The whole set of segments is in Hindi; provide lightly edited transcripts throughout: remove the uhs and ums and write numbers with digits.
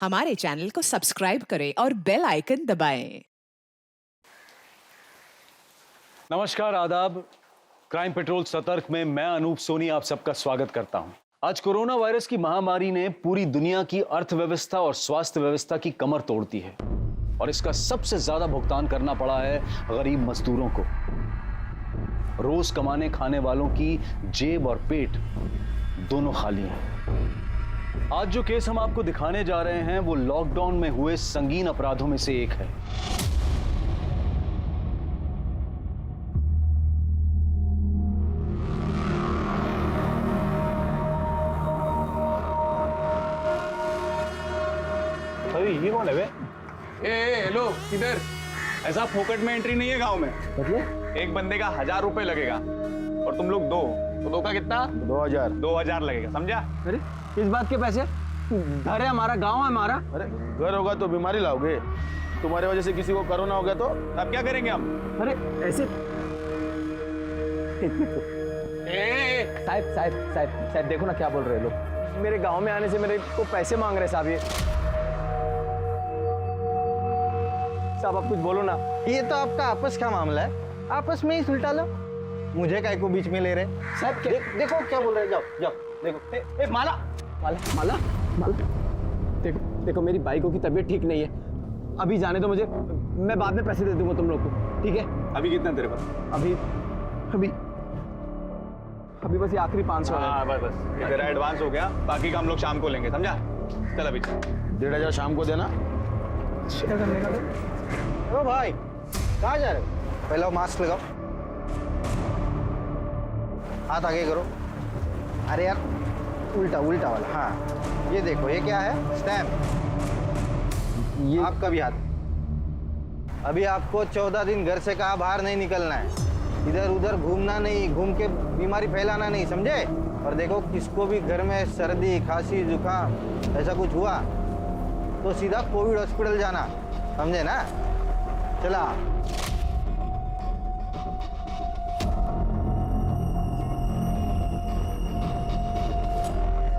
हमारे चैनल को सब्सक्राइब करें और बेल आइकन दबाएं। नमस्कार, आदाब। क्राइम पेट्रोल सतर्क में मैं अनूप सोनी आप सबका स्वागत करता हूं। आज कोरोना वायरस की महामारी ने पूरी दुनिया की अर्थव्यवस्था और स्वास्थ्य व्यवस्था की कमर तोड़ दी है और इसका सबसे ज्यादा भुगतान करना पड़ा है गरीब मजदूरों को। रोज कमाने खाने वालों की जेब और पेट दोनों खाली हैं। आज जो केस हम आपको दिखाने जा रहे हैं वो लॉकडाउन में हुए संगीन अपराधों में से एक है। अरे ये कौन है बे? हेलो, किधर? ऐसा फोकट में एंट्री नहीं है गांव में। मतलब एक बंदे का 1000 रुपए लगेगा और तुम लोग दो, तो दो का कितना? 2000। 2000 लगेगा, समझा? अरे किस बात के पैसे? घर है हमारा, गांव है हमारा। अरे घर होगा तो बीमारी लाओगे, तुम्हारे वजह से किसी को कोरोना हो गया तो अब क्या करेंगे हम? अरे ऐसे साहब साहब देखो ना क्या बोल रहे हैं लोग। मेरे गांव में आने से मेरे को पैसे मांग रहे साहब। ये साहब आप कुछ बोलो ना। ये तो आपका आपस का मामला है, आपस में ही सुलटा लो, मुझे काय को बीच में ले रहे। साहब देखो क्या बोल रहे हैं। जाओ जाओ देखो। माला माला माला माला देखो मेरी बाइकों की तबीयत ठीक नहीं है, अभी जाने दो मुझे, मैं बाद में पैसे दे दूंगा तुम लोग को, ठीक है? अभी कितना तेरे पास? अभी अभी अभी बस ये आखिरी 500 है। हाँ बस ये तेरा एडवांस हो गया, बाकी का हम लोग शाम को लेंगे, समझा? चल अभी चल। 1500 शाम को देना। ओ भाई कहाँ जा रहे हो? पहले वो मास्क लगाओ, हाथ आगे करो। अरे यार उल्टा उल्टा वाला। हाँ ये देखो, ये क्या है? स्टैम्प। ये आपका भी हाथ। अभी आपको 14 दिन घर से कहा बाहर नहीं निकलना है, इधर उधर घूमना नहीं, घूम के बीमारी फैलाना नहीं, समझे? और देखो किसको भी घर में सर्दी खांसी जुकाम ऐसा कुछ हुआ तो सीधा कोविड हॉस्पिटल जाना, समझे ना? चला।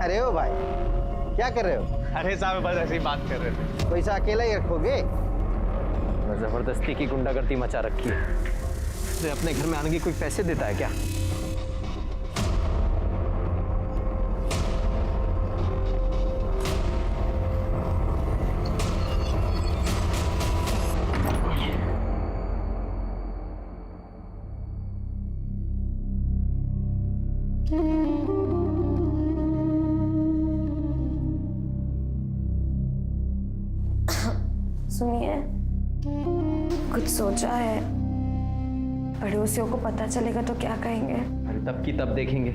अरे ओ भाई क्या कर रहे हो? अरे साहब बस ऐसे ही बात कर रहे थे। पैसा अकेला ही रखोगे? जबरदस्ती की गुंडागर्दी मचा रखी है। तो अपने घर में आने की कोई पैसे देता है क्या? सुनिए, कुछ सोचा है? पड़ोसियों को पता चलेगा तो क्या कहेंगे? अरे तब की तब देखेंगे,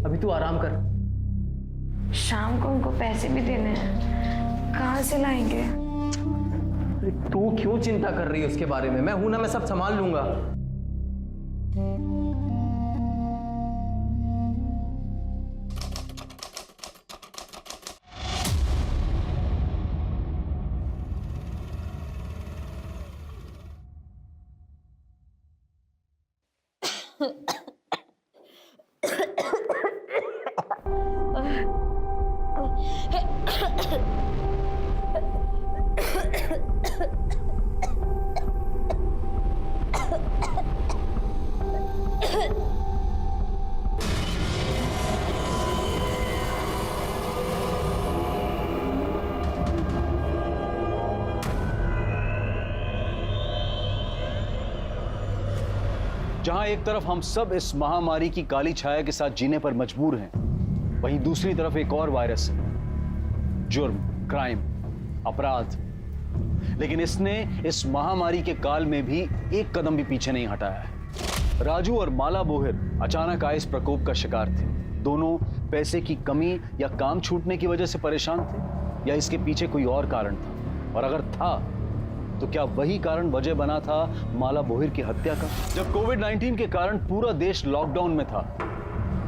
अभी तू आराम कर। शाम को उनको पैसे भी देने हैं, कहाँ से लाएंगे? अरे तू क्यों चिंता कर रही है उसके बारे में? मैं हूं ना, मैं सब संभाल लूंगा। जहां एक तरफ हम सब इस महामारी की काली छाया के साथ जीने पर मजबूर हैं, वहीं दूसरी तरफ एक और वायरस है, जुर्म, क्राइम, अपराध। लेकिन इसने इस महामारी के काल में भी एक कदम भी पीछे नहीं हटाया है। राजू और माला बोहिर अचानक आए इस प्रकोप का शिकार थे। दोनों पैसे की कमी या काम छूटने की वजह से परेशान थे या इसके पीछे कोई और कारण था, और अगर था तो क्या वही कारण वजह बना था माला बोहिर की हत्या का? जब कोविड-19 के कारण पूरा देश लॉकडाउन में था,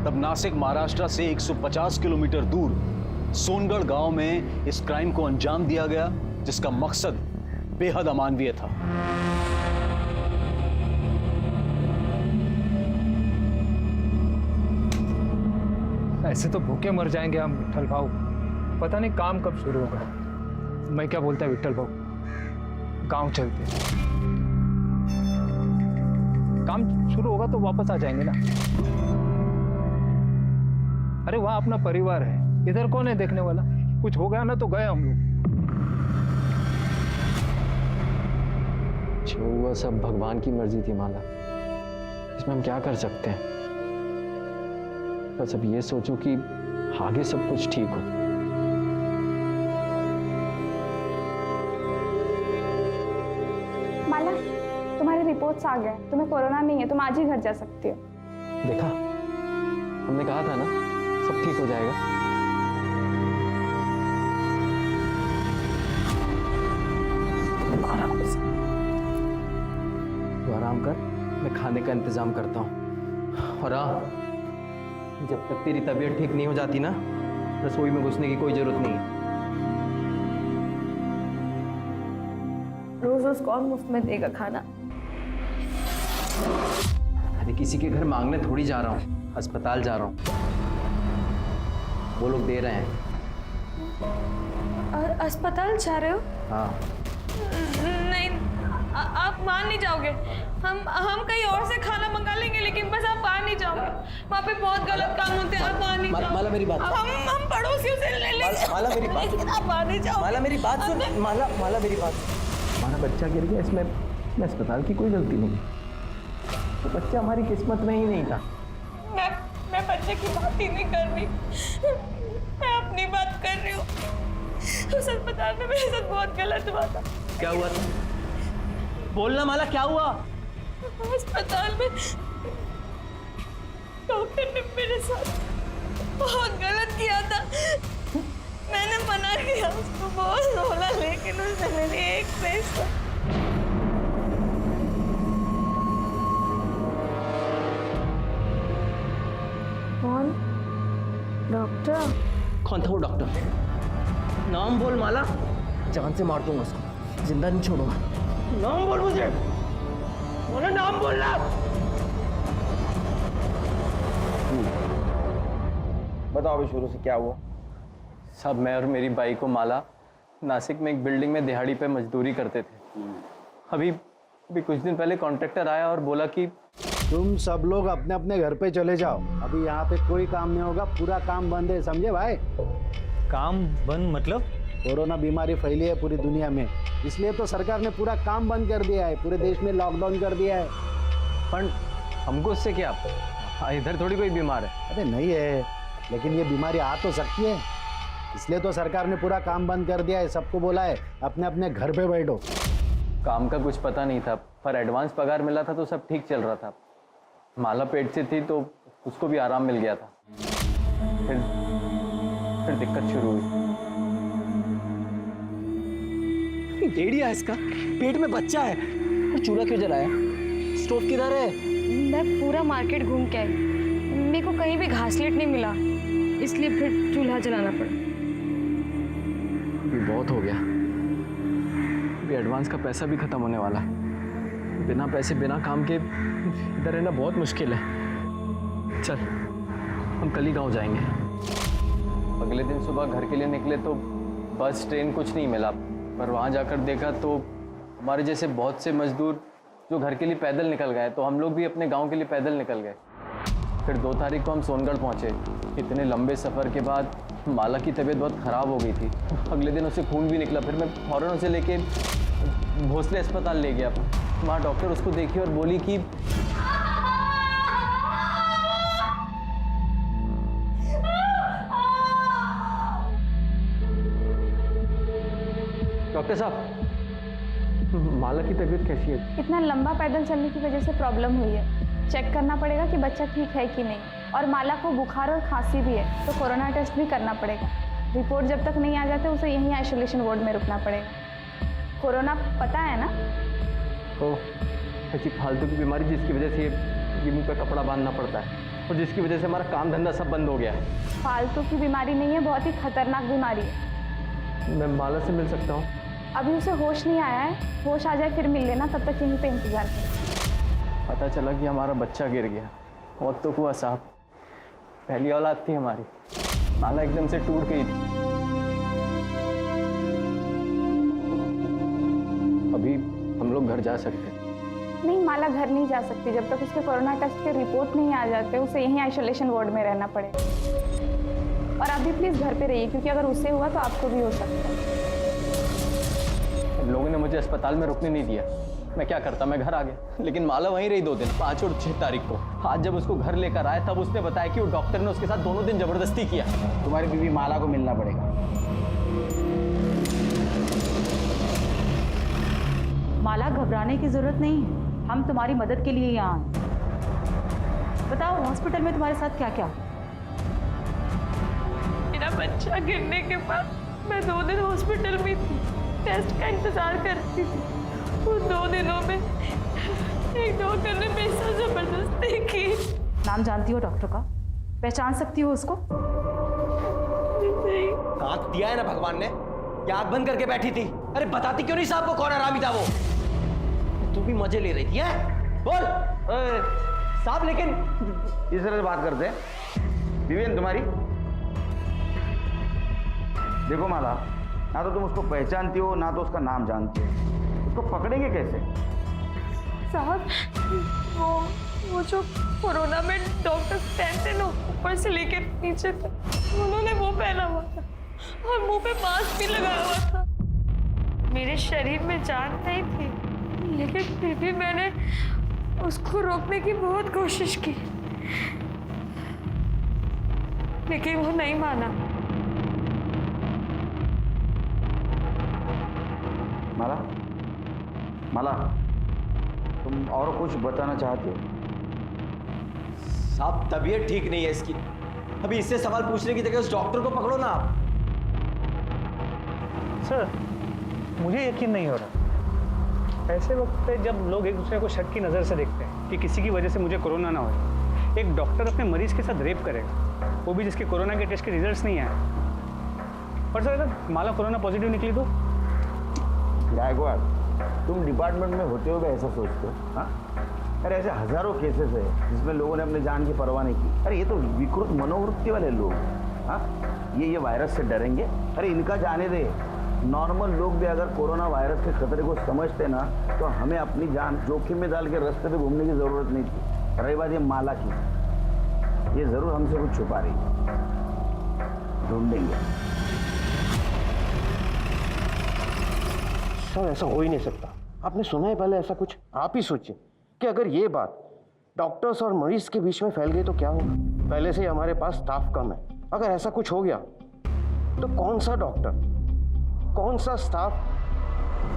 तब नासिक महाराष्ट्र से 150 किलोमीटर दूर सोनगढ़ गांव में इस क्राइम को अंजाम दिया गया, जिसका मकसद बेहद अमानवीय था। ऐसे तो भूखे मर जाएंगे हम विठ्ठल भाऊ, पता नहीं काम कब शुरू होगा। मैं क्या बोलता है विट्ठल बाबू, गांव चलते हैं। काम शुरू होगा तो वापस आ जाएंगे ना। अरे वहां अपना परिवार है, इधर कौन है देखने वाला? कुछ हो गया ना तो गए हम लोग। जो हुआ सब भगवान की मर्जी थी माला, इसमें हम क्या कर सकते हैं? बस अब ये सोचो कि आगे सब कुछ ठीक हो। माला, तुम्हारी रिपोर्ट्स आ गए, तुम्हें कोरोना नहीं है, तुम आज ही घर जा सकती हो। देखा, हमने कहा था ना सब ठीक हो जाएगा। तो आराम कर, मैं खाने का इंतजाम करता हूँ। और जब तक तेरी तबीयत ठीक नहीं हो जाती ना, रसोई में घुसने की कोई जरूरत नहीं है। रोज रोज कौन मुफ्त में देगा खाना? अरे किसी के घर मांगने थोड़ी जा रहा हूँ, अस्पताल जा रहा हूँ, वो लोग दे रहे हैं। अस्पताल जा रहे हो? हाँ। नहीं, आप वहाँ नहीं जाओगे। हम कहीं और से खाना मंगा लेंगे, लेकिन बस आप वहाँ नहीं जाओगे। वहाँ पे बहुत गलत काम होते हैं, आप वहाँ नहीं जाओगे। माला मेरी बात, हम पड़ोसियों से ले लेंगे। माला मेरी बात, लेकिन आप वहाँ नहीं जाओगे। माला मेरी बात सुन, माला मेरी बात। हमारा बच्चा गिर गया, इसमें अस्पताल की कोई गलती नहीं। तो बच्चा हमारी किस्मत में ही नहीं था। मैं बच्चे की बात ही नहीं कर रही, मैं अपनी बात कर रही हूँ। उस अस्पताल में मेरे साथ बहुत गलत हुआ था। क्या हुआ था? बोलना माला, क्या हुआ? अस्पताल में डॉक्टर ने मेरे साथ बहुत गलत किया था। मैंने मना किया उसको बहुत बोला, लेकिन उसने मेरी एक पैसा। कौन? डॉक्टर? कौन था वो डॉक्टर? नाम बोल माला, जान से मार दूंगा उसको, जिंदा नहीं छोड़ूंगा। नाम बोल मुझे, बोलो नाम बोलना। बताओ अभी शुरू से क्या हुआ? सब मैं और मेरी बाई को माला नासिक में एक बिल्डिंग में दिहाड़ी पे मजदूरी करते थे। अभी कुछ दिन पहले कॉन्ट्रैक्टर आया और बोला कि तुम सब लोग अपने अपने घर पे चले जाओ, अभी यहाँ पे कोई काम नहीं होगा, पूरा काम बंद है, समझे भाई? काम बंद मतलब? कोरोना बीमारी फैली है पूरी दुनिया में, इसलिए तो सरकार ने पूरा काम बंद कर दिया है, पूरे देश में लॉकडाउन कर दिया है। पर हमको उससे क्या, इधर थोड़ी कोई बीमार है। अरे नहीं है, लेकिन ये बीमारी आ तो सकती है, इसलिए तो सरकार ने पूरा काम बंद कर दिया है। सबको बोला है अपने अपने घर पे बैठो। काम का कुछ पता नहीं था, पर एडवांस पगार मिला था तो सब ठीक चल रहा था। माला पेट से थी तो उसको भी आराम मिल गया था। फिर दिक्कत शुरू हुई। टेढ़िया इसका, पेट में बच्चा है, चूल्हा क्यों जलाया? स्टोव किधर है? मैं पूरा मार्केट घूम के आई, मेरे को कहीं भी घासलेट नहीं मिला, इसलिए फिर चूल्हा जलाना पड़ा। अभी बहुत हो गया, अभी एडवांस का पैसा भी खत्म होने वाला है। बिना पैसे बिना काम के इधर रहना बहुत मुश्किल है। चल हम कल ही गाँव जाएंगे। अगले दिन सुबह घर के लिए निकले तो बस ट्रेन कुछ नहीं मिला, पर वहाँ जाकर देखा तो हमारे जैसे बहुत से मजदूर जो घर के लिए पैदल निकल गए, तो हम लोग भी अपने गांव के लिए पैदल निकल गए। फिर 2 तारीख को हम सोनगढ़ पहुँचे। इतने लंबे सफ़र के बाद माला की तबीयत बहुत ख़राब हो गई थी। अगले दिन उसे खून भी निकला। फिर मैं फ़ौरन उसे लेके भोसले अस्पताल ले गया। वहाँ डॉक्टर उसको देखी और बोली कि डॉक्टर साहब, माला की तबीयत कैसी है? इतना लंबा पैदल चलने की वजह से प्रॉब्लम हुई है। चेक करना पड़ेगा कि बच्चा ठीक है कि नहीं, और माला को बुखार और खांसी भी है, तो कोरोना टेस्ट भी करना पड़ेगा। रिपोर्ट जब तक नहीं आ जाते उसे यहीं आइसोलेशन वार्ड में रुकना पड़ेगा। कोरोना पता है ना? ऐसी फालतू की बीमारी जिसकी वजह से ये मुंह पे कपड़ा बांधना पड़ता है, और जिसकी वजह से हमारा काम धंधा सब बंद हो गया है। फालतू की बीमारी नहीं है, बहुत ही खतरनाक बीमारी है। मैं माला से मिल सकता हूँ? अभी उसे होश नहीं आया है, होश आ जाए फिर मिल लेना, तब तक यहीं पे इंतजार कर। पता चला कि हमारा बच्चा गिर गया। बहुत तो हुआ साहब, पहली औलाद थी हमारी, माला एकदम से टूट गई थी। लोग घर जा सकते हैं। नहीं, माला घर नहीं जा सकती जब तक उसके कोरोना टेस्ट के रिपोर्ट नहीं आ जाते। उसे यहीं आइसोलेशन वार्ड में रहना पड़ेगा। और आप भी प्लीज़ घर पे रहिए, क्योंकि अगर उससे हुआ तो आपको भी हो सकता है। लोगों ने मुझे अस्पताल में रुकने नहीं दिया, मैं क्या करता, मैं घर आ गया। लेकिन माला वहीं रही 2 दिन, 5 और 6 तारीख को। आज जब उसको घर लेकर आए तब उसने बताया कि वो डॉक्टर ने उसके साथ दोनों दिन जबरदस्ती किया। तुम्हारी बीवी माला को मिलना पड़ेगा। माला, घबराने की जरूरत नहीं है, हम तुम्हारी मदद के लिए यहाँ हैं। बताओ हॉस्पिटल में तुम्हारे साथ क्या क्या? मेरा बच्चा गिरने के बाद मैं 2 दिन हॉस्पिटल में थी, टेस्ट का इंतजार करती थी। उन 2 दिनों में एक डॉक्टर ने मेरे साथ जबरदस्ती की। नाम जानती हो डॉक्टर का? पहचान सकती हो उसको? आंख दिया है ना भगवान ने, या आंख बंद करके बैठी थी? अरे बताती क्यों नहीं साहब को कौन हरामी था वो? तू भी मजे ले रही थी हैं? बोल साहब। लेकिन इस तरह से बात करते हैं। विवेन तुम्हारी, देखो माला, ना तो तुम उसको पहचानती हो ना तो उसका नाम जानती हो, उसको पकड़ेंगे कैसे? साहब, वो जो कोरोना में डॉक्टर पहनते ना ऊपर से लेके नीचे तक, उन्होंने वो पहना हुआ था और मुंह पे मास्क भी लगाया हुआ था। मेरे शरीर में जान नहीं थी, लेकिन फिर भी मैंने उसको रोकने की बहुत कोशिश की, लेकिन वो नहीं माना। माला, माला, तुम और कुछ बताना चाहते हो? साहब तबीयत ठीक नहीं है इसकी, अभी इससे सवाल पूछने की जगह उस डॉक्टर को पकड़ो ना आप। सर, मुझे यकीन नहीं हो रहा। ऐसे वक्त पे जब लोग एक दूसरे को शक की नज़र से देखते हैं कि किसी की वजह से मुझे कोरोना ना हो, एक डॉक्टर अपने मरीज के साथ रेप करेगा, वो भी जिसके कोरोना के टेस्ट के रिजल्ट्स नहीं आए। और सर अगर माला कोरोना पॉजिटिव निकली तो? गायकवाड़, तुम डिपार्टमेंट में होते हुए ऐसा सोचते हो? हाँ, अरे ऐसे हजारों केसेस है जिसमें लोगों ने अपने जान की परवाह नहीं की। अरे ये तो विकृत मनोवृत्ति वाले लोग। हाँ, ये वायरस से डरेंगे? अरे इनका जाने दे। नॉर्मल लोग भी अगर कोरोना वायरस के खतरे को समझते ना, तो हमें अपनी जान जोखिम में डाल के रास्ते पे घूमने की जरूरत नहीं थी। रही बात ये माला की, ये जरूर हमसे कुछ छुपा रही है, ढूंढेंगे। सर ऐसा हो ही नहीं सकता। आपने सुना है पहले ऐसा कुछ? आप ही सोचिए कि अगर ये बात डॉक्टर्स और मरीज के बीच में फैल गई तो क्या होगा। पहले से ही हमारे पास स्टाफ कम है, अगर ऐसा कुछ हो गया तो कौन सा डॉक्टर, कौन सा स्टाफ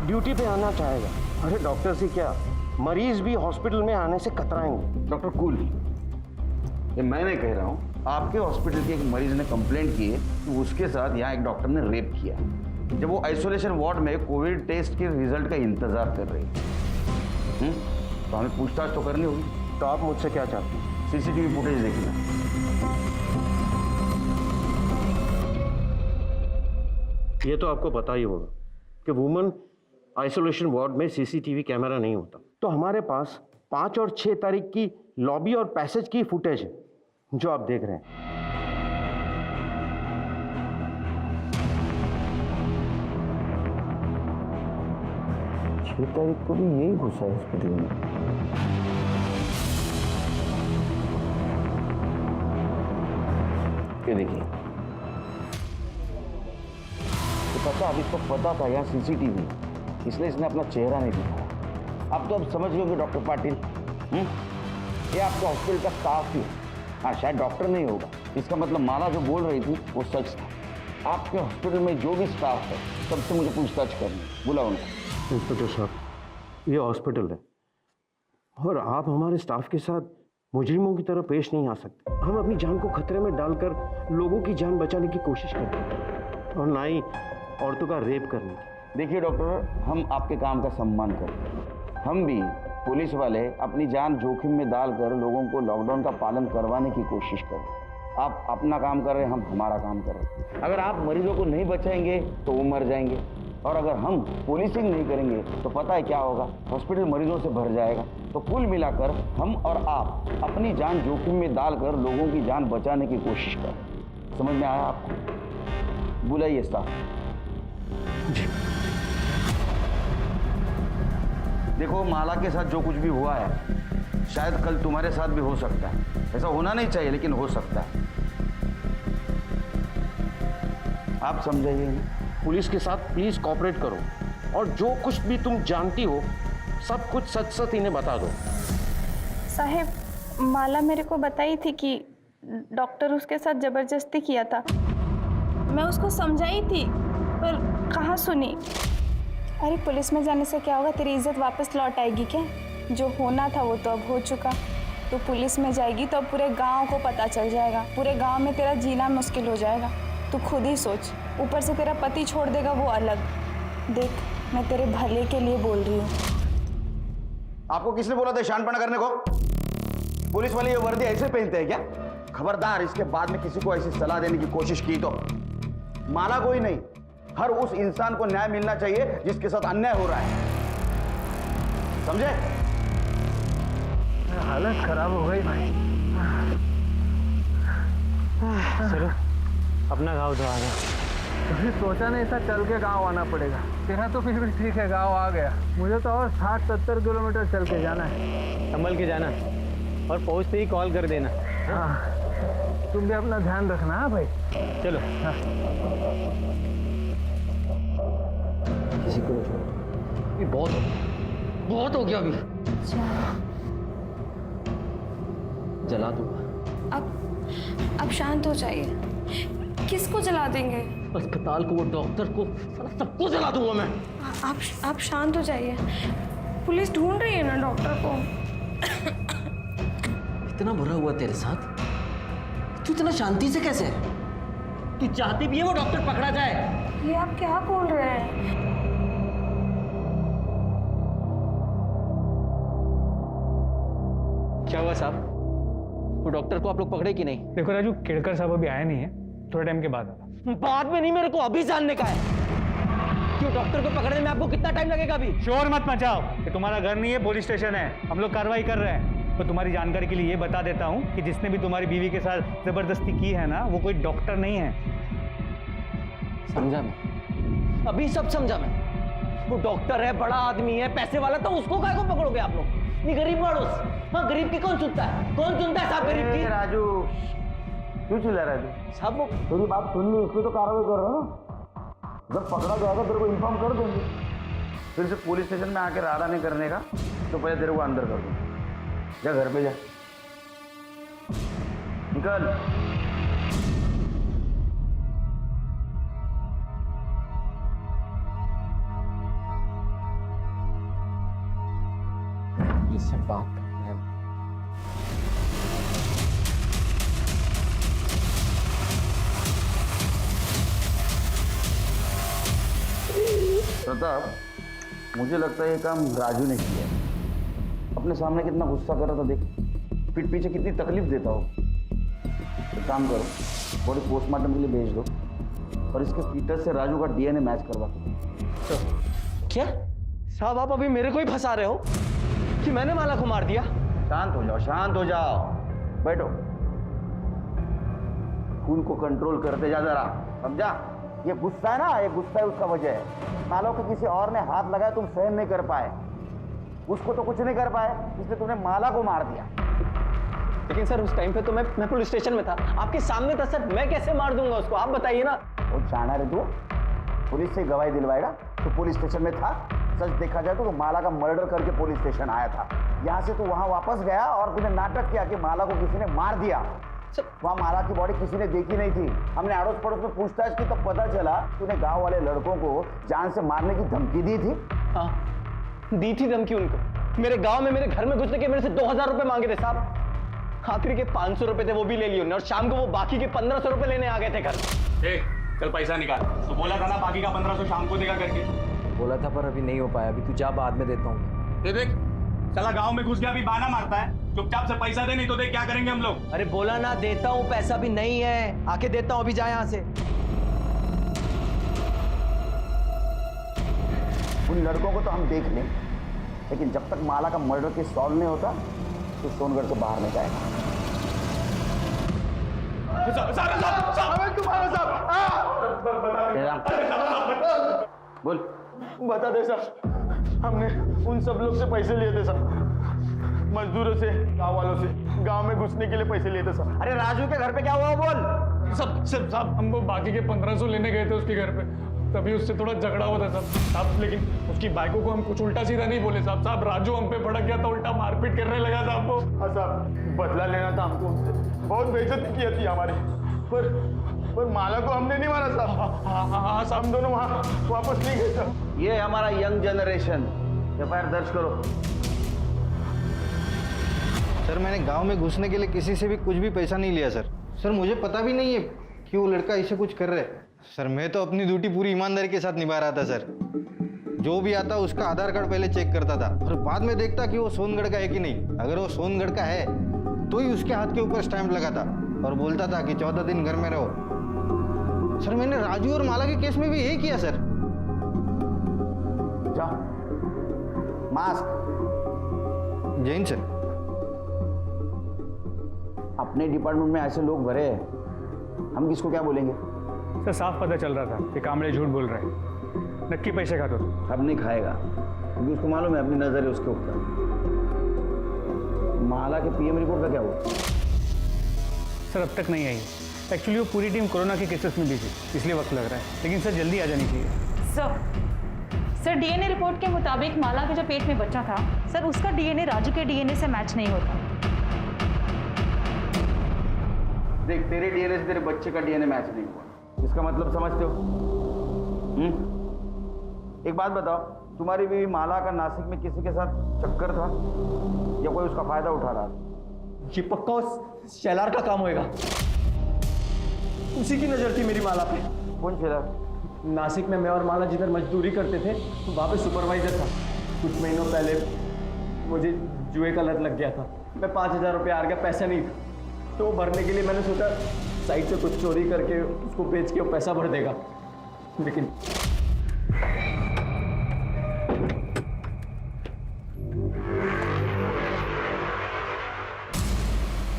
ड्यूटी पे आना चाहेगा? अरे डॉक्टर्स ही क्या, मरीज भी हॉस्पिटल में आने से कतराएंगे। डॉक्टर कूल, ये मैं नहीं कह रहा हूँ, आपके हॉस्पिटल के एक मरीज ने कंप्लेंट की है कि उसके साथ यहाँ एक डॉक्टर ने रेप किया, जब वो आइसोलेशन वार्ड में कोविड टेस्ट के रिजल्ट का इंतजार कर रही है। तो हमें पूछताछ तो करनी होगी। तो आप मुझसे क्या चाहते हैं? सीसीटीवी फुटेज देखना। ये तो आपको पता ही होगा कि वुमेन आइसोलेशन वार्ड में सीसीटीवी कैमरा नहीं होता। तो हमारे पास 5 और 6 तारीख की लॉबी और पैसेज की फुटेज है जो आप देख रहे हैं। 6 तारीख को भी यही घुसा हॉस्पिटल में। ये देखिए, तो पता, अब इसको पता था यहाँ सीसीटीवी, इसलिए इसने अपना चेहरा नहीं दिखाया। अब तो अब समझ गए कि डॉक्टर पाटिल ये आपका हॉस्पिटल का स्टाफ ही है। हाँ, शायद डॉक्टर नहीं होगा, इसका मतलब माला जो बोल रही थी वो सच था। आपके हॉस्पिटल में जो भी स्टाफ है सबसे मुझे पूछताछ करनी, बुलाओ उनको। इंस्पेक्टर साहब, ये हॉस्पिटल है और आप हमारे स्टाफ के साथ मुजरिमों की तरह पेश नहीं आ सकते। हम अपनी जान को खतरे में डालकर लोगों की जान बचाने की कोशिश करते हैं और ना ही औरतों का रेप करने की। देखिए डॉक्टर, हम आपके काम का सम्मान करते हैं। हम भी पुलिस वाले अपनी जान जोखिम में डालकर लोगों को लॉकडाउन का पालन करवाने की कोशिश कर रहे हैं। आप अपना काम कर रहे हैं, हम हमारा काम कर रहे हैं। अगर आप मरीजों को नहीं बचाएंगे तो वो मर जाएंगे, और अगर हम पुलिसिंग नहीं करेंगे तो पता है क्या होगा, हॉस्पिटल मरीजों से भर जाएगा। तो कुल मिलाकर हम और आप अपनी जान जोखिम में डालकर लोगों की जान बचाने की कोशिश करें। समझ में आया आपको? बुलाइए स्टाफ। देखो माला के साथ जो कुछ भी हुआ है शायद कल तुम्हारे साथ भी हो सकता है। ऐसा होना नहीं चाहिए लेकिन हो सकता है। आप समझाइए ना। पुलिस के साथ प्लीज कोऑपरेट करो और जो कुछ भी तुम जानती हो सब कुछ सच सच इन्हें बता दो। साहब, माला मेरे को बताई थी कि डॉक्टर उसके साथ ज़बरदस्ती किया था। मैं उसको समझाई थी पर कहाँ सुनी। अरे पुलिस में जाने से क्या होगा, तेरी इज्जत वापस लौट आएगी क्या? जो होना था वो तो अब हो चुका। तो पुलिस में जाएगी तो अब पूरे गांव को पता चल जाएगा, पूरे गांव में तेरा जीना मुश्किल हो जाएगा। तू खुद ही सोच, ऊपर से तेरा पति छोड़ देगा वो अलग। देख, मैं तेरे भले के लिए बोल रही हूँ। आपको किसने बोला था शानपना करने को? पुलिस वाले ये वर्दी ऐसे पहनते हैं क्या? खबरदार, इसके बाद में किसी को ऐसी सलाह देने की कोशिश की तो माला कोई नहीं, हर उस इंसान को न्याय मिलना चाहिए जिसके साथ अन्याय हो रहा है, समझे? हालत खराब हो गई भाई। चलो अपना गाँव धो आ गया। कभी सोचा नहीं था चल के गांव आना पड़ेगा। तेरा तो फिर भी ठीक है, गांव आ गया। मुझे तो और 60-70 किलोमीटर चल के जाना है। संभल के जाना और पहुँचते ही कॉल कर देना। हाँ, तुम भी अपना ध्यान रखना। हाँ भाई, चलो। हाँ। किसी को नहीं छोड़ो। अभी बहुत हो गया अभी। जला दूंगा। अब शांत हो जाइए। किसको जला देंगे? अस्पताल को, वो डॉक्टर को, साला सबको जला दूंगा मैं। आप शांत हो जाइए। पुलिस ढूंढ रही है ना डॉक्टर को। इतना बुरा हुआ तेरे साथ, तू इतना शांति से कैसे है? तू चाहती भी है वो डॉक्टर पकड़ा जाए? ये आप क्या बोल रहे हैं? क्या हुआ साहब? वो डॉक्टर को आप लोग पकड़े कि नहीं? देखो राजू, केड़कर साहब अभी आए नहीं है, थोड़े टाइम के बाद आना। बाद में नहीं, मेरे को अभी जानने का है कि डॉक्टर को पकड़ने में आपको कितना टाइम लगेगा। अभी शोर मत मचाओ, ये तुम्हारा घर नहीं है, पुलिस स्टेशन है। हम लोग कार्रवाई कर रहे हैं। तो तुम्हारी जानकारी के लिए ये बता देता हूँ कि जिसने भी तुम्हारी बीवी के साथ जबरदस्ती की है ना, वो कोई डॉक्टर नहीं है। समझा मैं, अभी सब समझा मैं। वो डॉक्टर है, बड़ा आदमी है, पैसे वाला, तो उसको काहे को पकड़ोगे आप लोग? नहीं, गरीब मानुस। हाँ, गरीब की कौन सुनता है? कौन सुनता है साहब गरीब की? राजू, क्यों चिल्ला रहा है तू? साहब वो तेरी बात सुन ली, इसलिए तो कार्रवाई कर रहे हो। जब पकड़ा जाएगा तेरे को इन्फॉर्म कर देंगे। फिर से पुलिस स्टेशन में आके राडा नहीं करने का, तो पहले तेरे को अंदर कर दूँ। जा घर पे जा, निकल। इससे बात करना है। प्रताप, मुझे लगता है ये काम राजू ने किया है। अपने सामने कितना गुस्सा कर रहा था, देख, पीठ पीछे कितनी तकलीफ देता हो। एक काम करो, बॉडी पोस्टमार्टम के लिए भेज दो और इसके फीटस से राजू का डीएनए मैच करवा दो। क्या साहब, आप अभी मेरे को ही फंसा रहे हो कि मैंने माला को मार दिया? शांत हो जाओ, शांत हो जाओ, बैठो। खून को कंट्रोल करते जा जरा, समझा? ये गुस्सा है ना, ये गुस्सा है, उसका वजह है। मानो कि किसी और ने हाथ लगाया, तुम सहन नहीं कर पाए। उसको तो कुछ नहीं कर पाए, इसलिए तुमने माला को मार दिया। लेकिन सर, उस टाइम पे तो मैं पुलिस स्टेशन में था, आपके सामने था सर। मैं कैसे मार दूंगा उसको, आप बताइए ना। वो जाना रे तू, पुलिस से गवाही दिलवाएगा? तो पुलिस स्टेशन में था। सच देखा जाए तो माला का मर्डर करके पुलिस स्टेशन आया था। यहाँ से तू वहाँ वापस गया और तूने नाटक किया कि माला को किसी ने मार दिया। वहाँ माला की बॉडी किसी ने देखी नहीं थी। हमने अड़ोस पड़ोस में पूछताछ की तो पता चला तूने गांव वाले लड़कों को जान से मारने की धमकी दी थी। हाँ, दी थी धमकी उनको। मेरे गांव में मेरे घर में घुसने के मेरे से 2000 रुपए मांगे थे साहब। आखिरी के 500 रुपए थे, वो भी ले लिए और शाम को वो बाकी के 1500 रुपए लेने आ गए थे घर। चल पैसा निकाल। तो बोला था ना बाकी का 1500 शाम को देगा करके। बोला था पर अभी नहीं हो पाया। अभी तू जा, बाद में देता हूँ। देख, साला गांव में घुस गया, अभी बहाना मारता है। चुपचाप से पैसा दे, नहीं तो देख क्या करेंगे हम लोग। अरे बोला ना देता हूँ, पैसा भी नहीं है। आके देता हूँ, अभी जा यहाँ से। उन लड़कों को तो हम देख लें, लेकिन जब तक माला का मर्डर केस सॉल्व नहीं होता तो सोनगढ़ से बाहर नहीं जाएगा। तुम्हारा बोल, बता दे साहब। हमने उन सब लोग से पैसे लिए थे साहब, मजदूरों से, गांव वालों से, गांव में घुसने के लिए पैसे लिए थे साहब। अरे राजू के घर पे क्या हुआ बोल। साहब हम वो बाकी के 1500 लेने गए थे उसके घर पे, तभी उससे थोड़ा झगड़ा हुआ था साहब। लेकिन उसकी बाइकों को हम कुछ उल्टा सीधा नहीं बोले साहब। राजू हम पे भड़क गया था, उल्टा मारपीट करने लगा साहब वो। हाँ साहब, बदला लेना था हमको उनसे, बहुत बेइज्जती की थी हमारी, पर माला को हमने नहीं मारा साहब। हाँ साहब, हम दोनों वहाँ वापस नहीं गए साहब। ये हमारा यंग जनरेशन। एफआईआर दर्ज करो। सर मैंने गांव में घुसने के लिए किसी से भी कुछ भी पैसा नहीं लिया सर। सर मुझे पता भी नहीं है कि वो लड़का ऐसे कुछ कर रहा है। सर मैं तो अपनी ड्यूटी पूरी ईमानदारी के साथ निभा रहा था सर। जो भी आता उसका आधार कार्ड पहले चेक करता था और बाद में देखता कि वो सोनगढ़ का है कि नहीं। अगर वो सोनगढ़ का है तो ही उसके हाथ के ऊपर स्टैंप लगाता और बोलता था कि 14 दिन घर में रहो। सर मैंने राजू और माला के केस में भी यही किया सर। जा मास्क। जैन सर, अपने डिपार्टमेंट में ऐसे लोग भरे हैं, हम किसको क्या बोलेंगे। सर साफ पता चल रहा था कि कामड़े झूठ बोल रहे हैं, नक्की पैसे खाता तो। अब नहीं खाएगा क्योंकि उसको मालूम है अपनी नजर है उसके ऊपर। माला के पीएम रिपोर्ट का क्या हुआ? सर अब तक नहीं आई। एक्चुअली वो पूरी टीम कोरोना के केसेस में बिजी, इसलिए वक्त लग रहा है। लेकिन सर जल्दी आ जानी चाहिए। सर डीएनए रिपोर्ट के मुताबिक माला के जो पेट में बच्चा था सर, उसका डीएनए राजू के डीएनए से मैच नहीं होता। देख तेरे डीएनए से तेरे बच्चे का डीएनए मैच नहीं हुआ, इसका मतलब समझते हो? एक बात बताओ, तुम्हारी बीवी माला का नासिक में किसी के साथ चक्कर था या कोई उसका फायदा उठा रहा था? ये पक्का उस शेलार का काम होएगा। उसी की नजर थी मेरी माला पे। कौन शेलार? नासिक में मैं और माला जिधर मजदूरी करते थे वहाँ पे सुपरवाइजर था। कुछ महीनों पहले मुझे जुए का लत लग गया था। मैं 5000 रुपये हार गया, पैसा नहीं था, तो वो भरने के लिए मैंने सोचा साइड से कुछ चोरी करके उसको बेच के वो पैसा भर देगा। लेकिन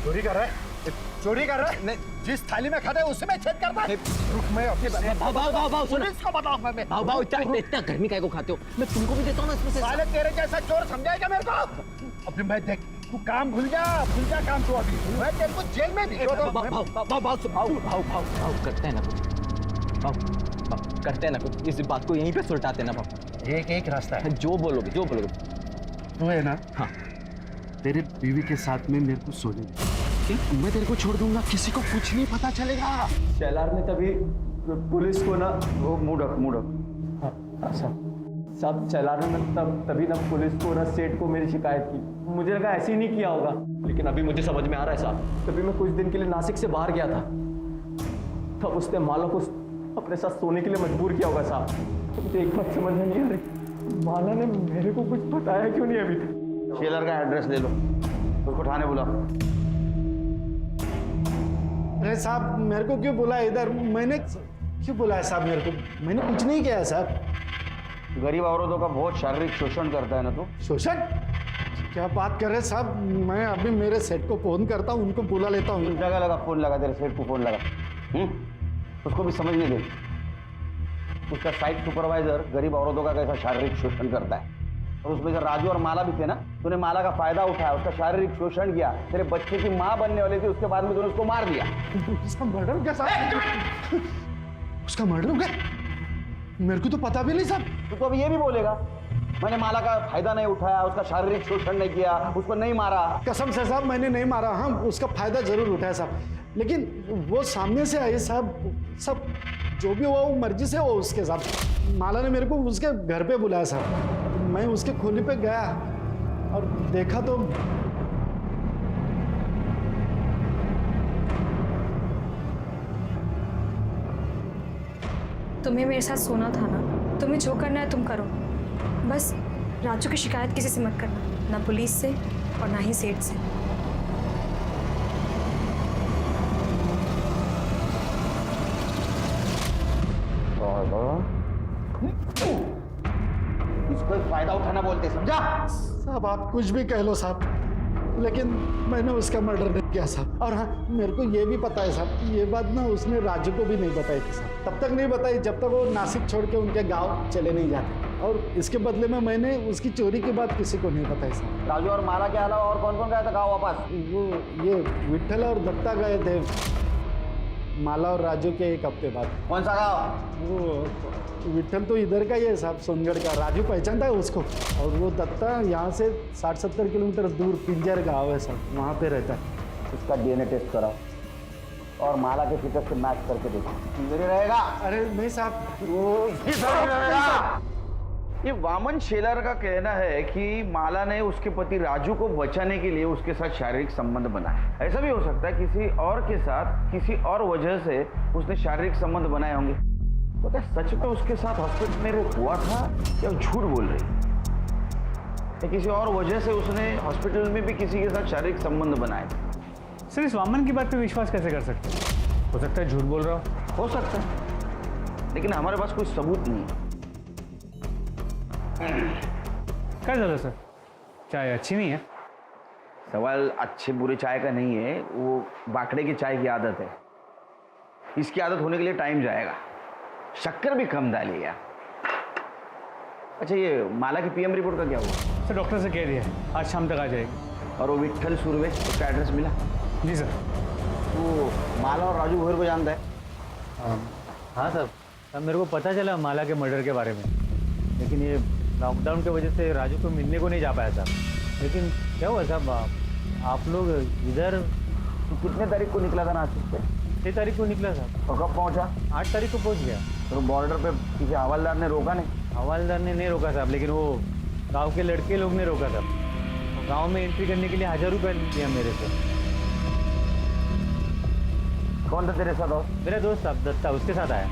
चोरी कर रहा है, चोरी कर रहा है। नहीं, जिस थाली में खाता है उससे मैं चेक करता है। रुक, मैं अपने भाव सुनो, इसको बताऊंगा मैं। भाव इतना गर्मी काहे को खाते हो? मैं तुमको भी देता हूँ ना इसमें से। साले तेरे जैसा चोर समझाएगा मेरे को? अभी मैं देख, तू काम भूल जा काम तू अभी। मैं तेरे को जेल में भिजवा दूं। भाव करते हैं ना कुछ, भाव करते हैं ना कुछ, इस बात को यहीं पे सुलटाते ना भाव। एक रास्ता है, जो बोलोगे तू है ना? हाँ। तेरे बीवी के साथ में मेरे को सोने दे। मैं तेरे को छोड़ दूंगा, किसी को कुछ नहीं पता चलेगा। शेलार ने तभी पुलिस को ना वो मूडक साहब शेलार ने तभी ना पुलिस को ना सेठ को मेरी शिकायत की। मुझे लगा ऐसे ही नहीं किया होगा, लेकिन अभी मुझे समझ में आ रहा है साहब। तभी मैं कुछ दिन के लिए नासिक से बाहर गया था, तब उसने माला को अपने साथ सोने के लिए मजबूर किया होगा साहब। मुझे एक बात समझ में नहीं आ रही, माला ने मेरे को कुछ बताया क्यों नहीं अभी तक? शेलर का एड्रेस ले लो, उसको थाने बुलाओ। अरे साहब मेरे को क्यों बुलाया इधर? मैंने क्यों बुलाया साहब? मेरे को मैंने कुछ नहीं किया साहब। गरीब औरतों का बहुत शारीरिक शोषण करता है ना तू। शोषण? क्या बात कर रहे साहब? मैं अभी मेरे सेट को फोन करता हूँ, उनको बुला लेता हूँ। जगह लगा फोन लगा, तेरे सेठ को फोन लगा। उसको भी समझने दे, उसका साइट सुपरवाइजर गरीब औरतों का कैसा शारीरिक शोषण करता है। और उसमें जो राजू और माला भी थे ना, तूने माला का फायदा उठाया, उसका शारीरिक शोषण किया। तेरे बच्चे की माँ बनने वाली थी, उसके बाद में तूने उसको मार दिया। उसका मर्डर हो गया साहब? उसका मर्डर हो गया? मेरे को तो पता भी नहीं साहब। तो अभी ये भी बोलेगा मैंने माला का फायदा नहीं उठाया, उसका शारीरिक शोषण नहीं किया, उसको नहीं मारा? कसम से साहब मैंने नहीं मारा। हाँ उसका फायदा जरूर उठाया साहब, लेकिन वो सामने से आई साहब। सब जो भी हुआ वो मर्जी से हो उसके साहब। माला ने मेरे को उसके घर पे बुलाया साहब। मैं उसके खोली पे गया और देखा तो तुम्हें मेरे साथ सोना था ना, तुम्हें जो करना है तुम करो, बस राजू की शिकायत किसी से मत करना, ना पुलिस से और ना ही सेठ से। इसको फायदा उठाना बोलते, समझा? साहब आप कुछ भी कह लो साहब, लेकिन मैंने उसका मर्डर नहीं किया साहब। और हाँ मेरे को ये भी पता है साहब, ये बात ना उसने राजू को भी नहीं बताई थी साहब। तब तक नहीं बताई जब तक वो नासिक छोड़ के उनके गांव चले नहीं जाते। और इसके बदले में मैंने उसकी चोरी की बात किसी को नहीं बताई साहब। राजू और माला के अलावा और कौन कौन गया था गाँव वापस? वो ये विट्ठल और दत्ता गए थे माला और राजू के एक हफ्ते बाद। कौन सा गाँव? वो विट्ठल तो इधर का ही है साहब, सोनगढ़ का। राजू पहचानता है उसको। और वो दत्ता यहाँ से 60-70 किलोमीटर दूर पिंजर गाँव है साहब, वहाँ पे रहता है। उसका डीएनए टेस्ट कराओ और माला के फिगर से मैच करके देखो, इधर ही रहेगा। अरे नहीं साहब, वो इधर ही रहेगा। ये वामन शेलार का कहना है कि माला ने उसके पति राजू को बचाने के लिए उसके साथ शारीरिक संबंध बनाए। ऐसा भी हो सकता है किसी और के साथ किसी और वजह से उसने शारीरिक संबंध बनाए होंगे। तो क्या सच में उसके साथ हॉस्पिटल में रेप हुआ था या झूठ बोल रही है? किसी और वजह से उसने हॉस्पिटल में भी किसी के साथ शारीरिक संबंध बनाए। सर इस वामन की बात पे विश्वास कैसे कर सकते हैं? हो सकता है झूठ बोल रहा हो सकता है, लेकिन हमारे पास कोई सबूत नहीं है। क्या ज़्यादा सर, चाय अच्छी नहीं है? सवाल अच्छे बुरे चाय का नहीं है, वो बाकड़े की चाय की आदत है। इसकी आदत होने के लिए टाइम जाएगा। शक्कर भी कम डालिएगा। अच्छा, ये माला की पीएम रिपोर्ट का क्या हुआ? सर डॉक्टर से कह दिया है आज शाम तक आ जाएगी। और वो विट्ठल सुरवे, उसका एड्रेस मिला? जी सर। वो माला और राजू भोर को जानता है? हाँ सर, तब मेरे को पता चला माला के मर्डर के बारे में, लेकिन ये लॉकडाउन की वजह से राजू को मिलने को नहीं जा पाया साहब। लेकिन क्या हुआ साहब, आप लोग इधर तो कितने तारीख को निकला था नासिक से? 6 तारीख को निकला साहब। और कब पहुंचा? 8 तारीख को पहुंच गया। तो बॉर्डर पे किसी हवलदार ने रोका नहीं? हवलदार ने नहीं रोका साहब, लेकिन वो गांव के लड़के लोग ने रोका साहब। गांव में एंट्री करने के लिए 1000 रुपये दिया मेरे से। कौन था तेरे साथ? और मेरा दोस्त साहब दत्ता, उसके साथ आया।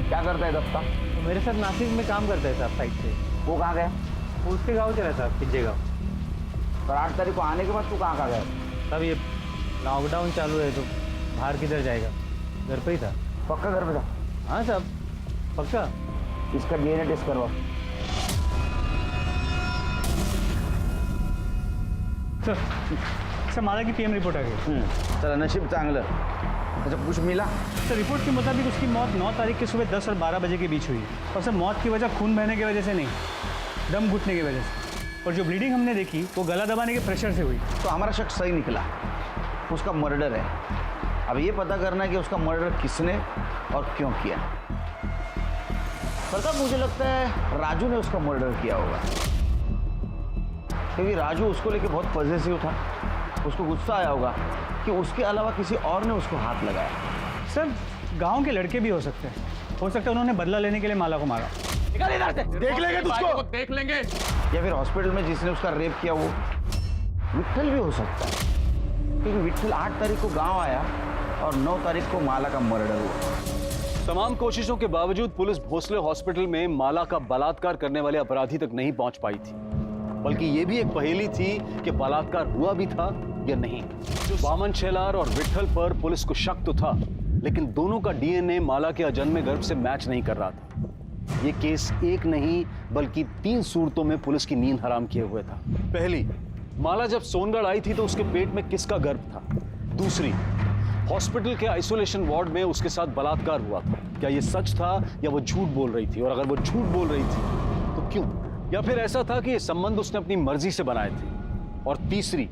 क्या करता है दत्ता? तो मेरे साथ नासिक में काम करता है साहब, साइड से। वो कहाँ गया? वो उसके गाँव चला साहब, पिज्जे गाँव। और 8 तारीख को आने के बाद तू कहाँ गया? साहब ये लॉकडाउन चालू है तो बाहर किधर जाएगा, घर पे ही था। पक्का घर पे था? हाँ साहब पक्का। इसका डीएनए टेस्ट करवा। सर माला की पीएम रिपोर्ट आ गई। चला, नशीब चांगलं। अच्छा, कुछ मिला? सर रिपोर्ट के मुताबिक उसकी मौत 9 तारीख के सुबह 10 और 12 बजे के बीच हुई। और सर मौत की वजह खून बहने की वजह से नहीं, दम घुटने की वजह से। और जो ब्लीडिंग हमने देखी वो गला दबाने के प्रेशर से हुई। तो हमारा शक सही निकला, उसका मर्डर है। अब ये पता करना है कि उसका मर्डर किसने और क्यों किया। पर मुझे लगता है राजू ने उसका मर्डर किया होगा, क्योंकि राजू उसको लेके बहुत पॉजिटिव था। उसको गुस्सा आया होगा कि उसके अलावा किसी और ने उसको हाथ लगाया। सर गांव के लड़के भी हो सकते हैं, हो सकता है उन्होंने बदला लेने के लिए माला को मारा। निकाल इधर से, देख लेंगे तुझको, देख लेंगे। या फिर हॉस्पिटल में जिसने उसका रेप किया वो विट्ठल भी हो सकता है, क्योंकि विट्ठल 8 तारीख को गांव आया और 9 तारीख को माला का मर्डर हुआ। तमाम कोशिशों के बावजूद पुलिस भोसले हॉस्पिटल में माला का बलात्कार करने वाले अपराधी तक नहीं पहुंच पाई थी। बल्कि यह भी एक पहेली थी कि बलात्कार हुआ भी था या नहीं। वामन शेलार और विट्ठल पर पुलिस को शक तो था, लेकिन दोनों का डीएनए माला के अजन्मे गर्भ से मैच नहीं कर रहा था। यह केस एक नहीं बल्कि 3 सूरतों में पुलिस की नींद हराम किए हुए था। पहली, माला जब सोनगढ़ आई थी तो उसके पेट में किसका गर्भ था? दूसरी, हॉस्पिटल के आइसोलेशन वार्ड में उसके साथ बलात्कार हुआ था। क्या यह सच था या वो झूठ बोल रही थी? और अगर वो झूठ बोल रही थी तो क्यों? या फिर ऐसा था कि ये संबंध उसने अपनी मर्जी से बनाए थे? और तीसरी,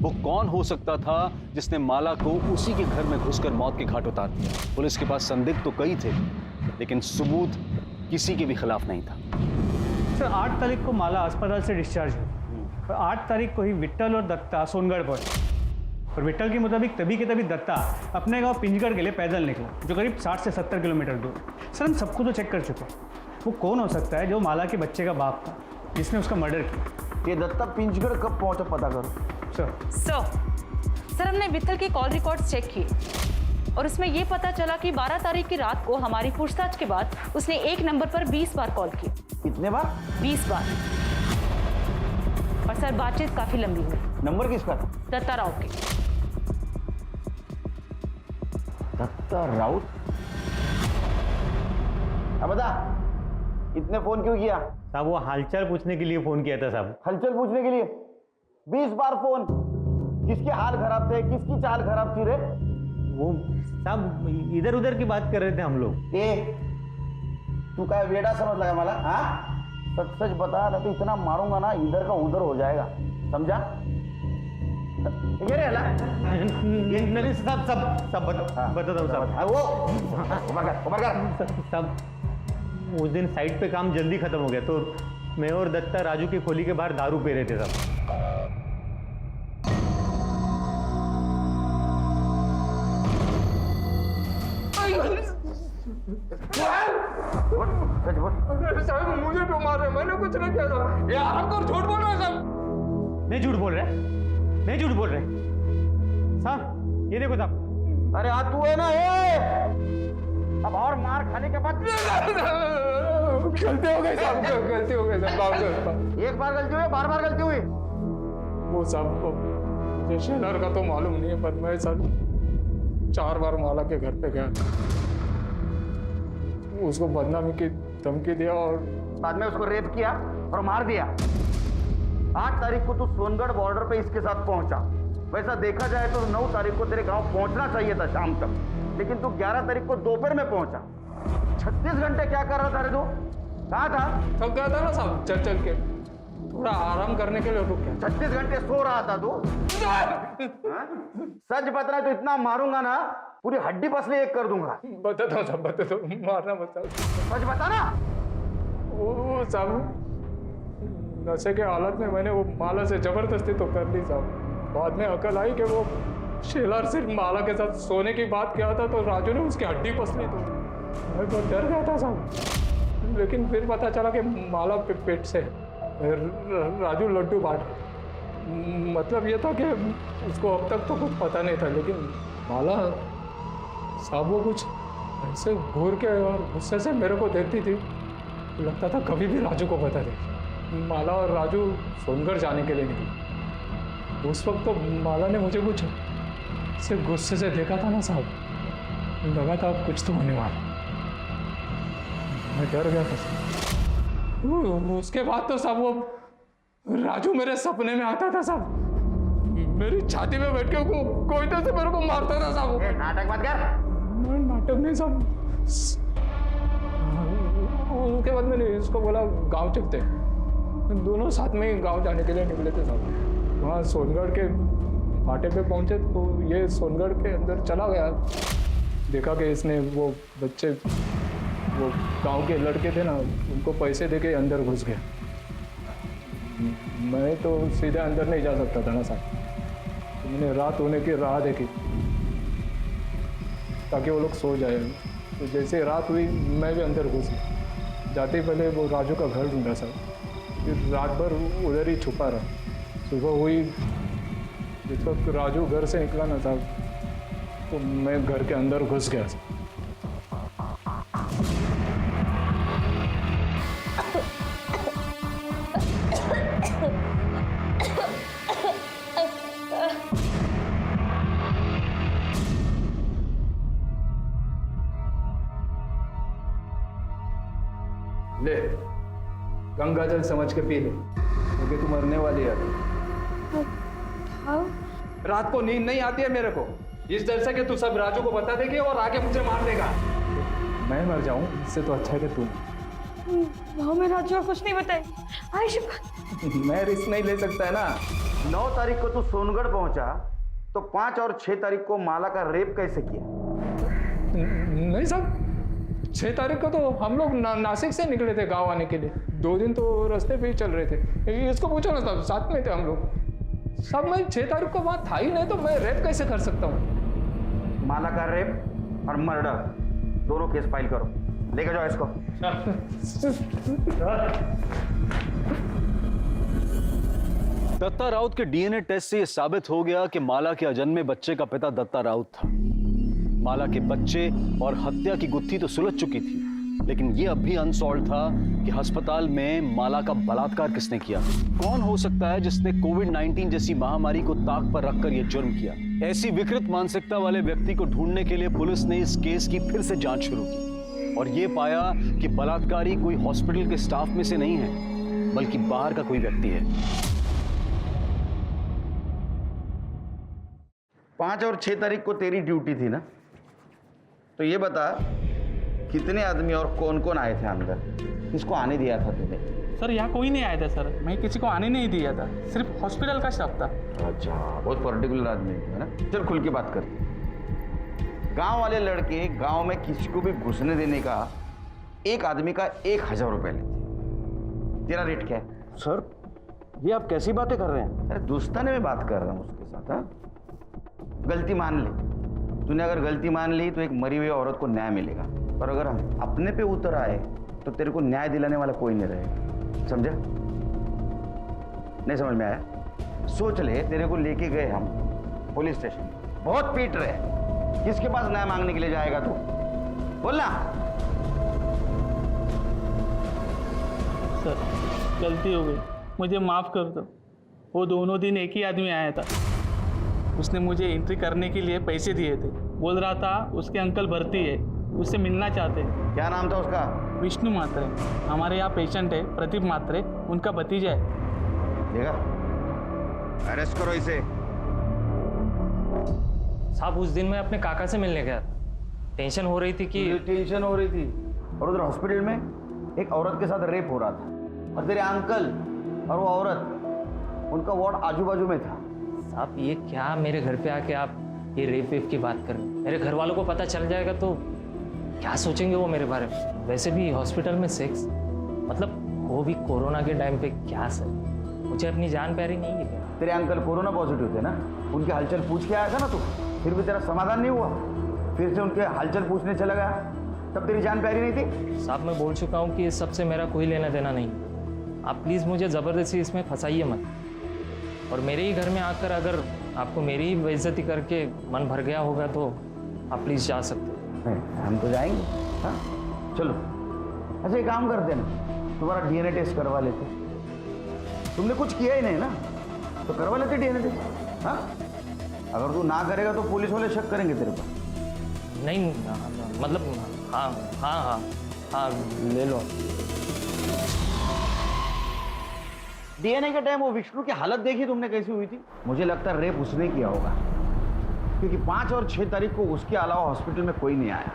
वो कौन हो सकता था जिसने माला को उसी के घर में घुसकर मौत के घाट उतार दिया? पुलिस के पास संदिग्ध तो कई थे, लेकिन सबूत किसी के भी खिलाफ नहीं था। सर 8 तारीख को माला अस्पताल से डिस्चार्ज हुई और 8 तारीख को ही विट्ठल और दत्ता सोनगढ़ पहुंचे। और विट्ठल के मुताबिक तभी के तभी दत्ता अपने गांव पिंजगढ़ के लिए पैदल निकला, जो करीब 60 से 70 किलोमीटर दूर। सर हम सबको तो चेक कर चुके हैं, वो कौन हो सकता है जो माला के बच्चे का बाप था जिसने उसका मर्डर किया? ये दत्ता पिंजगढ़ कब पहुंचा पता करो। सर हमने विट्ठल के कॉल रिकॉर्ड्स चेक किए और उसमें ये पता चला कि 12 तारीख की रात को हमारी पूछताछ के बाद उसने एक नंबर पर 20 बार कॉल की। कितने बार? 20 बार। और सर बातचीत काफी लंबी हुई। नंबर किसका था? दत्ता राउत के। दत्ता राउत? अब बता, इतने फोन क्यों किया? साहब वो हालचाल पूछने के लिए फोन किया था साहब। हलचल पूछने के लिए 20 बार फोन? किसके हाल खराब थे, किसकी चाल खराब थी रे? वो साहब इधर उधर की बात कर रहे थे हम लोग। तू क्या बेटा समझ लगा मला? हाँ सच सच बता, ना तो इतना मारूंगा ना इधर का उधर हो जाएगा, समझा? ये रे ला नहीं सब सब सब बता दो सब। वो ऊपर कर सब उस दिन साइट पे काम जल्दी खत्म हो गया तो मैं और दत्ता राजू की खोली के बाहर दारू पी रहे थे सब। साहब मुझे क्यों मार रहे? मैंने कुछ नहीं किया था। ये आपको झूठ बोल रहे हैं साहब। नहीं झूठ बोल रहे, नहीं झूठ बोल रहे साहब। ये देखो साहब। अरे आज तू है ना ये, अब और मार खाने के बाद गलती हो गई साहब, गलती हो गई साहब। एक बार गलती हुई, बार बार गलती हुई। वो साहब को मुझे शेलर का तो मालूम नहीं है, पर मैं सर 4 बार माला के घर पे गया, उसको बदनामी की धमकी दिया और बाद में उसको रेप किया और मार दिया। 8 तारीख को तू सोनगढ़ बॉर्डर पे इसके साथ पहुंचा। वैसा देखा जाए तो 9 तारीख को तेरे गांव पहुंचना चाहिए था शाम तक, लेकिन तू 11 तारीख को दोपहर में पहुंचा। 36 घंटे क्या कर रहा था रे तू? कहाँ था? थक गया था ना साहब, चल चल के थोड़ा आराम करने के लिए रुक गया। 36 घंटे सो रहा था तू? सच बता, तो इतना मारूंगा ना पूरी हड्डी पसली एक कर दूंगा। बता दो साहब, बता दो, मारना बता। सच बता ना। वो साहब नशे के हालत में मैंने वो माला से जबरदस्ती तो कर ली साहब। बाद में अकल आई कि वो शेलर सिर्फ माला के साथ सोने की बात किया था, तो राजू ने उसकी हड्डी पसली, तो मैं बहुत डर गया था साहब। लेकिन फिर पता चला कि माला पेट से राजू लड्डू बांट, मतलब ये था कि उसको अब तक तो कुछ पता नहीं था, लेकिन माला साहब वो कुछ ऐसे घूर के और गुस्से से मेरे को देखती थी, लगता था कभी भी राजू को बता दे। माला और राजू सोनगढ़ जाने के लिए निकले। उस वक्त तो माला ने मुझे कुछ से गुस्से से देखा था ना साहब, लगा था अब कुछ तो होने वाला। मैं डर गया था। उसके बाद तो साहब वो राजू मेरे सपने में आता था साहब, मेरी छाती में बैठ के कोई तो से मेरे को मारता था साहब। नाटक मत कर। नाटक नहीं साहब। उसके बाद मैंने इसको बोला गांव चलते, दोनों साथ में ही गांव जाने के लिए निकले थे साहब। वहाँ सोनगढ़ के फाटे पे पहुंचे तो ये सोनगढ़ के अंदर चला गया, देखा कि इसने वो बच्चे वो गांव के लड़के थे ना, उनको पैसे देके अंदर घुस गया। मैं तो सीधे अंदर नहीं जा सकता था ना साहब, तो मैंने रात होने की राह देखी ताकि वो लोग सो जाए। तो जैसे रात हुई मैं भी अंदर घुस गया। जाते ही पहले वो राजू का घर ढूंढा साहब, फिर रात भर उधर ही छुपा रहा। सुबह हुई, जिस वक्त राजू घर से निकला ना साहब, तो मैं घर के अंदर घुस गया साहब। ले गंगा जल समझ के पी ले, क्योंकि तू मरने वाली है। रात को नींद नहीं आती है मेरे को, इस डर से कि तू सब राजू को बता देगी और आके मुझे मार देगा। मैं मर जाऊं इससे तो अच्छा है कि तू। भाव में राजू को कुछ नहीं बताई। मैं रिस्क नहीं ले सकता है ना। 9 तारीख को तू सोनगढ़ पहुंचा तो 5 और 6 तारीख को माला का रेप कैसे किया? नहीं साहब, 6 तारीख को तो हम लोग नासिक से निकले थे गांव आने के लिए। 2 दिन तो रास्ते पे ही चल रहे थे। इसको पूछो ना साहब, साथ में थे हम लोग। सब मैं 6 तारीख को वहाँ था ही नहीं, तो मैं रेप कैसे कर सकता हूँ? माला का रेप और मर्डर दोनों केस फाइल करो, लेकर जाओ इसको। दत्ता राउत के डीएनए टेस्ट से यह साबित हो गया कि माला के अजन्मे बच्चे का पिता दत्ता राउत था। माला के बच्चे और हत्या की गुत्थी तो सुलझ चुकी थी, लेकिन यह अब भी अनसॉल्व था कि अस्पताल में माला का बलात्कार किसने किया। कौन हो सकता है जिसने कोविड-19 जैसी महामारी को ताक पर रखकर यह जुर्म किया। ऐसी विकृत मानसिकता वाले व्यक्ति को ढूंढने के लिए पुलिस ने इस केस की फिर से जांच शुरू की और यह पाया कि बलात्कारी कोई हॉस्पिटल के स्टाफ में से नहीं है, बल्कि बाहर का कोई व्यक्ति है। 5 और 6 तारीख को तेरी ड्यूटी थी ना, तो ये बता कितने आदमी और कौन कौन आए थे अंदर? किसको आने दिया था तूने? सर यहाँ कोई नहीं आया था सर, मैं किसी को आने नहीं दिया था, सिर्फ हॉस्पिटल का स्टाफ था। अच्छा, बहुत पर्टिकुलर आदमी है ना। चल खुल के बात कर। गांव वाले लड़के गांव में किसी को भी घुसने देने का एक आदमी का 1000 रुपए लेते। तेरा रेट क्या है? सर ये आप कैसी बातें कर रहे हैं? अरे दोस्ताने में बात कर रहा हूँ उसके साथ। हाँ, गलती मान ले। तूने अगर गलती मान ली तो एक मरी हुई औरत को न्याय मिलेगा, और अगर हम अपने पे उतर आए तो तेरे को न्याय दिलाने वाला कोई नहीं रहेगा। समझा? नहीं समझ में आया? सोच ले, तेरे को लेके गए हम पुलिस स्टेशन, बहुत पीट रहे, किसके पास न्याय मांगने के लिए जाएगा तू? बोलना। सर गलती हो गई, मुझे माफ़ कर दो। वो दोनों दिन एक ही आदमी आया था, उसने मुझे एंट्री करने के लिए पैसे दिए थे, बोल रहा था उसके अंकल भर्ती है, उससे मिलना चाहते हैं। क्या नाम था उसका? विष्णु मात्रे, हमारे यहाँ पेशेंट है प्रदीप मात्रे, उनका भतीजा है। देखा, अरेस्ट करो इसे। साहब उस दिन मैं अपने काका से मिलने गया था, टेंशन हो रही थी कि टेंशन हो रही थी, और उधर हॉस्पिटल में एक औरत के साथ रेप हो रहा था, और तेरे अंकल और वो औरत, उनका वार्ड आजू बाजू में था। साहब ये क्या मेरे घर पे आके आप ये रेप वेप की बात कर रहे हैं? मेरे घर वालों को पता चल जाएगा तो क्या सोचेंगे वो मेरे बारे में? वैसे भी हॉस्पिटल में सेक्स, मतलब वो भी कोरोना के टाइम पे, क्या सर, मुझे अपनी जान प्यारी नहीं है क्या? तेरे अंकल कोरोना पॉजिटिव थे ना, उनके हलचल पूछ के आया था ना तू, फिर भी तेरा समाधान नहीं हुआ, फिर से उनके हलचल पूछने चला गया, तब तेरी जान प्यारी नहीं थी? साहब मैं बोल चुका हूँ कि इस सब से मेरा कोई लेना देना नहीं, आप प्लीज़ मुझे ज़बरदस्ती इसमें फंसाइए मत। और मेरे ही घर में आकर अगर आपको मेरी ही बेइज्जती करके मन भर गया होगा तो आप प्लीज़ जा सकते हैं। हम तो जाएंगे। हाँ चलो, अच्छा एक काम करते ना, तुम्हारा डीएनए टेस्ट करवा लेते। तुमने कुछ किया ही नहीं ना, तो करवा लेते डीएनए टेस्ट। हाँ, अगर तू ना करेगा तो पुलिस वाले शक करेंगे तेरे पर। नहीं मतलब हाँ हाँ हाँ हाँ ले लो। डीएनए के टाइम वो विष्णु की हालत देखी तुमने कैसी हुई थी? मुझे लगता है रेप उसने किया होगा, क्योंकि 5 और 6 तारीख को उसके अलावा हॉस्पिटल में कोई नहीं आया,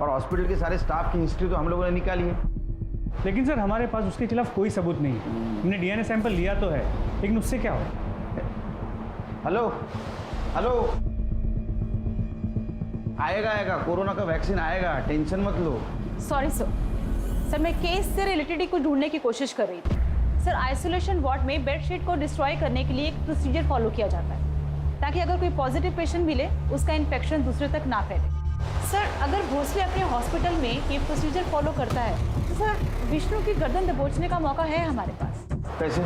और हॉस्पिटल के सारे स्टाफ की हिस्ट्री तो हम लोगों ने निकाली है। लेकिन सर हमारे पास उसके खिलाफ कोई सबूत नहीं है। हमने डीएनए सैंपल लिया तो है, लेकिन उससे क्या हो? हेलो हेलो, आएगा आएगा, कोरोना का वैक्सीन आएगा, टेंशन मत लो। सॉरी सर, मैं केस से रिलेटेड ही कुछ ढूंढने की कोशिश कर रही थी। सर आइसोलेशन वार्ड में बेडशीट को डिस्ट्रॉय करने के लिए एक प्रोसीजर फॉलो किया जाता है, ताकि अगर कोई पॉजिटिव पेशेंट मिले उसका इन्फेक्शन दूसरे तक ना फैले। सर अगर भोसले अपने हॉस्पिटल में ये प्रोसीजर फॉलो करता है तो सर विष्णु की गर्दन दबोचने का मौका है हमारे पास। कैसे?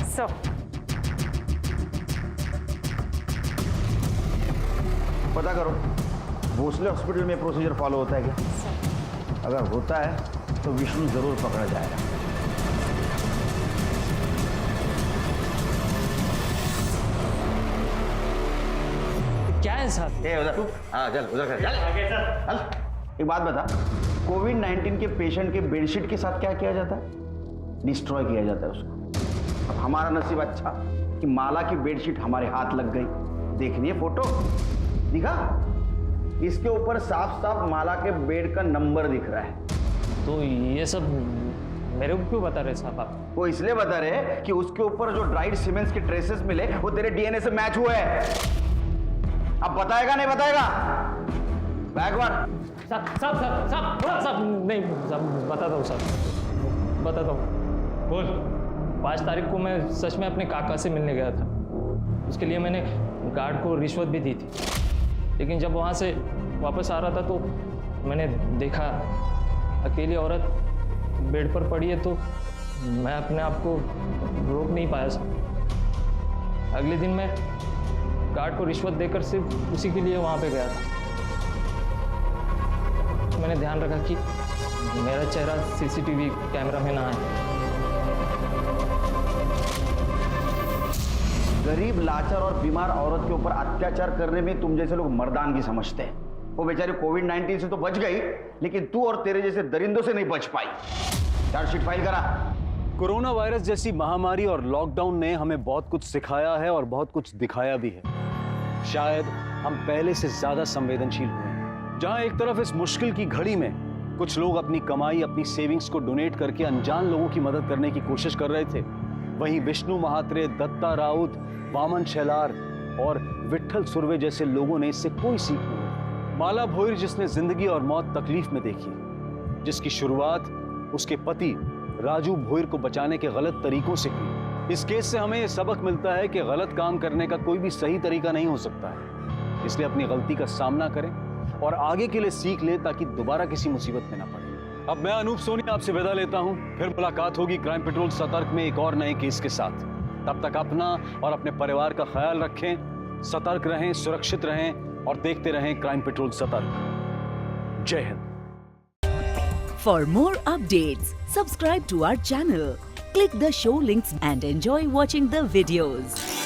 सर पता करो, भोसले हॉस्पिटल में प्रोसीजर फॉलो होता है क्या? अगर होता है तो विष्णु जरूर पकड़ा जाएगा। क्या है साहब? उधर तू, हाँ चल उधर कर, चल। एक बात बता, कोविड-19 के पेशेंट के बेडशीट के साथ क्या किया जाता है? डिस्ट्रॉय किया जाता है उसको। अब हमारा नसीब अच्छा कि माला की बेडशीट हमारे हाथ लग गई। देखनी है फोटो? दिखा, इसके ऊपर साफ साफ माला के बेड का नंबर दिख रहा है। तो ये सब मेरे को क्यों बता रहे साहब आप? वो इसलिए बता रहे कि उसके ऊपर जो ड्राइड सीमेंट्स के ट्रेसेस मिले वो तेरे डीएनए से मैच हुए हैं। अब बताएगा नहीं बताएगा? बैग मार। साहब नहीं साहब, बताता हूँ साहब, बताता हूँ। बोल। 5 तारीख को मैं सच में अपने काका से मिलने गया था, उसके लिए मैंने गार्ड को रिश्वत भी दी थी, लेकिन जब वहाँ से वापस आ रहा था तो मैंने देखा अकेली औरत बेड पर पड़ी है, तो मैं अपने आप को रोक नहीं पाया सर। अगले दिन मैं गार्ड को रिश्वत देकर सिर्फ उसी के लिए वहाँ पे गया था। मैंने ध्यान रखा कि मेरा चेहरा सीसीटीवी कैमरा में ना आए। गरीब, लाचार और बीमार औरत के ऊपर अत्याचार करने में तुम जैसे लोग मर्दानगी समझते हैं। वो बेचारी कोविड-19 से तो बच गई, लेकिन तू और तेरे जैसे दरिंदों से नहीं बच पाई। चार्जशीट फाइल करा। कोरोना वायरस जैसी महामारी और लॉकडाउन ने हमें बहुत कुछ सिखाया है और बहुत कुछ दिखाया भी है। शायद हम पहले से ज्यादा संवेदनशील हुए हैं, जहां एक तरफ इस मुश्किल की घड़ी में कुछ लोग अपनी कमाई, अपनी सेविंग्स को डोनेट करके अनजान लोगों की मदद करने की कोशिश कर रहे थे, वहीं विष्णु महात्रे, दत्ता राउत, वामन शेलार और विट्ठल सुर्वे जैसे लोगों ने इससे कोई सीख नहीं ली। माला भोईर, जिसने जिंदगी और मौत तकलीफ में देखी, जिसकी शुरुआत उसके पति राजू भोईर को बचाने के गलत तरीकों से हुई, इस केस से हमें यह सबक मिलता है कि गलत काम करने का कोई भी सही तरीका नहीं हो सकता है। इसलिए अपनी गलती का सामना करें और आगे के लिए सीख लें ताकि दोबारा किसी मुसीबत में ना पड़े। अब मैं अनूप सोनी आपसे विदा लेता हूं, फिर मुलाकात होगी क्राइम पेट्रोल सतर्क में एक और नए केस के साथ। तब तक अपना और अपने परिवार का ख्याल रखें, सतर्क रहें, सुरक्षित रहें और देखते रहें क्राइम पेट्रोल सतर्क। जय Hind. For more updates, subscribe to our channel, click the show links and enjoy watching the videos.